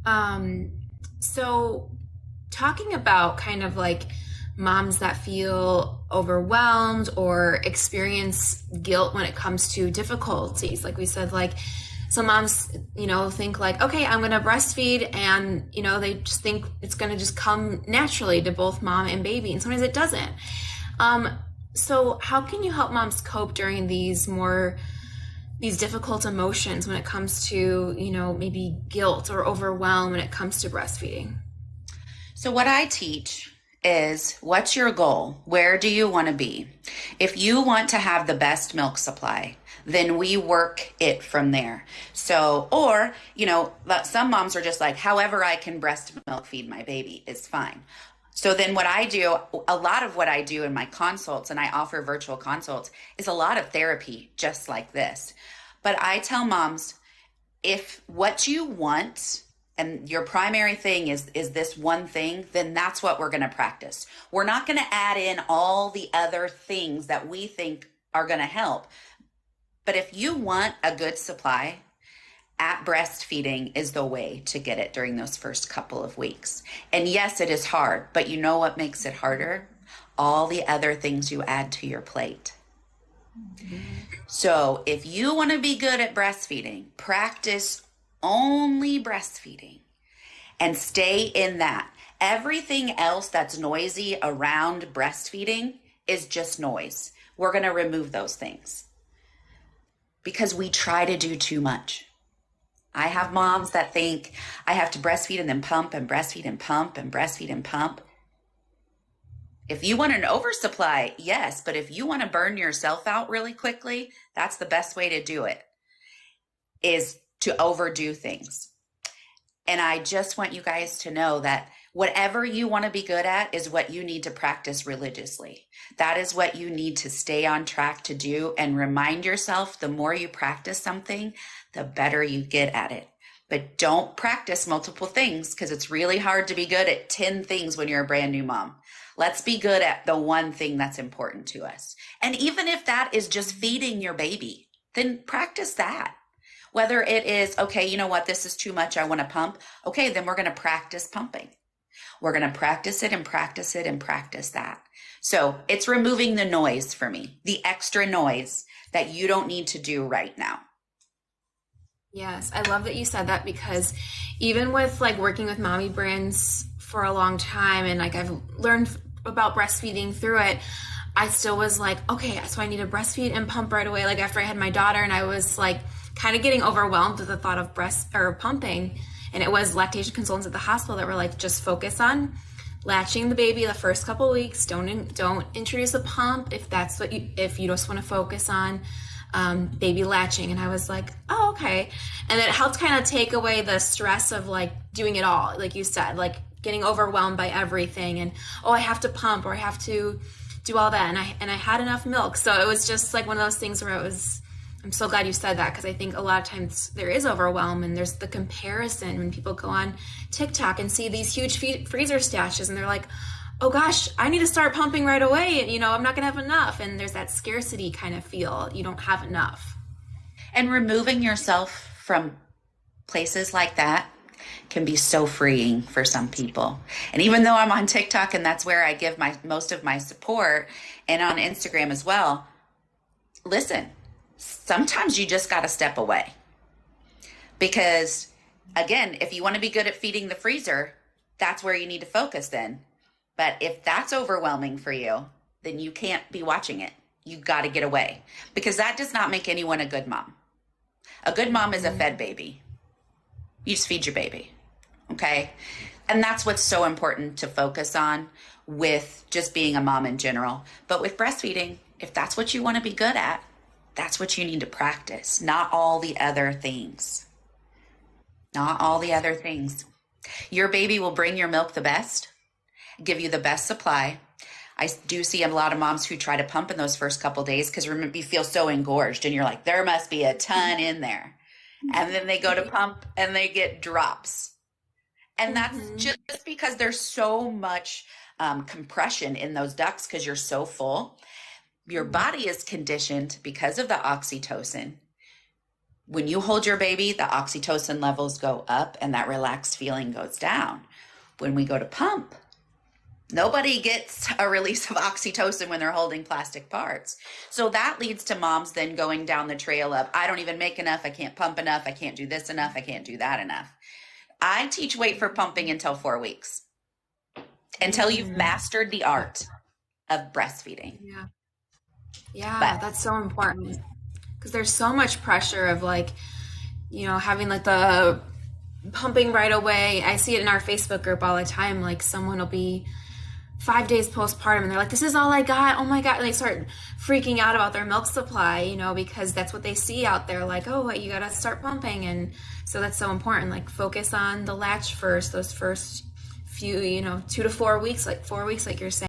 Um, so talking about kind of like moms that feel overwhelmed or experience guilt when it comes to difficulties, like we said, like some moms, think like, okay, I'm going to breastfeed, and, they just think it's going to just come naturally to both mom and baby. And sometimes it doesn't. Um, so how can you help moms cope during these difficult emotions when it comes to, maybe guilt or overwhelm when it comes to breastfeeding? So, what I teach is what's your goal? Where do you want to be? If you want to have the best milk supply, then we work it from there. So, or, some moms are just like, however I can breast milk feed my baby is fine. So then what I do, a lot of what I do in my consults, and I offer virtual consults, is a lot of therapy just like this. But I tell moms, if what you want and your primary thing is this one thing, then that's what we're going to practice. We're not going to add in all the other things that we think are going to help. But if you want a good supply, at breastfeeding is the way to get it during those first couple of weeks. And yes, it is hard, but you know what makes it harder? All the other things you add to your plate. So if you want to be good at breastfeeding, practice only breastfeeding and stay in that. Everything else that's noisy around breastfeeding is just noise. We're going to remove those things because we try to do too much. I have moms that think I have to breastfeed and then pump and breastfeed and pump and breastfeed and pump. If you want an oversupply, yes, but if you want to burn yourself out really quickly, that's the best way to do it, is to overdo things. And I just want you guys to know that whatever you want to be good at is what you need to practice religiously. That is what you need to stay on track to do, and remind yourself the more you practice something, the better you get at it. But don't practice multiple things, because it's really hard to be good at 10 things when you're a brand new mom. Let's be good at the one thing that's important to us. And even if that is just feeding your baby, then practice that. Whether it is, okay, you know what, this is too much, I want to pump. Okay, then we're going to practice pumping. We're going to practice it and practice it and practice that. So it's removing the noise for me, the extra noise that you don't need to do right now. Yes, I love that you said that, because even with like working with mommy brands for a long time, and like I've learned about breastfeeding through it, I still was like, okay, so I need to breastfeed and pump right away. Like after I had my daughter, and I was like kind of getting overwhelmed with the thought of breast or pumping. And it was lactation consultants at the hospital that were like, just focus on latching the baby the first couple of weeks. Don't introduce a pump if you just want to focus on baby latching. And I was like, oh, okay. And it helped kind of take away the stress of like doing it all, like you said, like getting overwhelmed by everything, and oh, I have to pump, or I have to do all that, and I had enough milk. So it was just like one of those things where I'm so glad you said that, because I think a lot of times there is overwhelm, and there's the comparison when people go on TikTok and see these huge freezer stashes, and they're like, oh gosh, I need to start pumping right away, and I'm not gonna have enough. And there's that scarcity kind of feel. You don't have enough. And removing yourself from places like that can be so freeing for some people. And even though I'm on TikTok and that's where I give most of my support, and on Instagram as well, listen, sometimes you just got to step away. Because again, if you want to be good at feeding the freezer, that's where you need to focus then. But if that's overwhelming for you, then you can't be watching it. You got to get away, because that does not make anyone a good mom. A good mom is a fed baby. You just feed your baby. Okay. And that's what's so important to focus on with just being a mom in general. But with breastfeeding, if that's what you want to be good at, that's what you need to practice, not all the other things. Not all the other things. Your baby will bring your milk the best, give you the best supply. I do see a lot of moms who try to pump in those first couple days because you feel so engorged, and you're like, there must be a ton in there. And then they go to pump and they get drops. And that's just because there's so much compression in those ducts because you're so full. Your body is conditioned because of the oxytocin. When you hold your baby, the oxytocin levels go up and that relaxed feeling goes down. When we go to pump, nobody gets a release of oxytocin when they're holding plastic parts. So that leads to moms then going down the trail of, I don't even make enough, I can't pump enough, I can't do this enough, I can't do that enough. I teach wait for pumping until 4 weeks, until you've Mm, mastered the art of breastfeeding. yeah. Yeah, But that's so important because there's so much pressure of like, having like the pumping right away. I see it in our Facebook group all the time. Like someone will be 5 days postpartum and they're like, this is all I got. Oh my God. And they start freaking out about their milk supply, because that's what they see out there. Like, oh, you got to start pumping. And so that's so important. Like focus on the latch first, those first few, 2 to 4 weeks, like 4 weeks, like you're saying.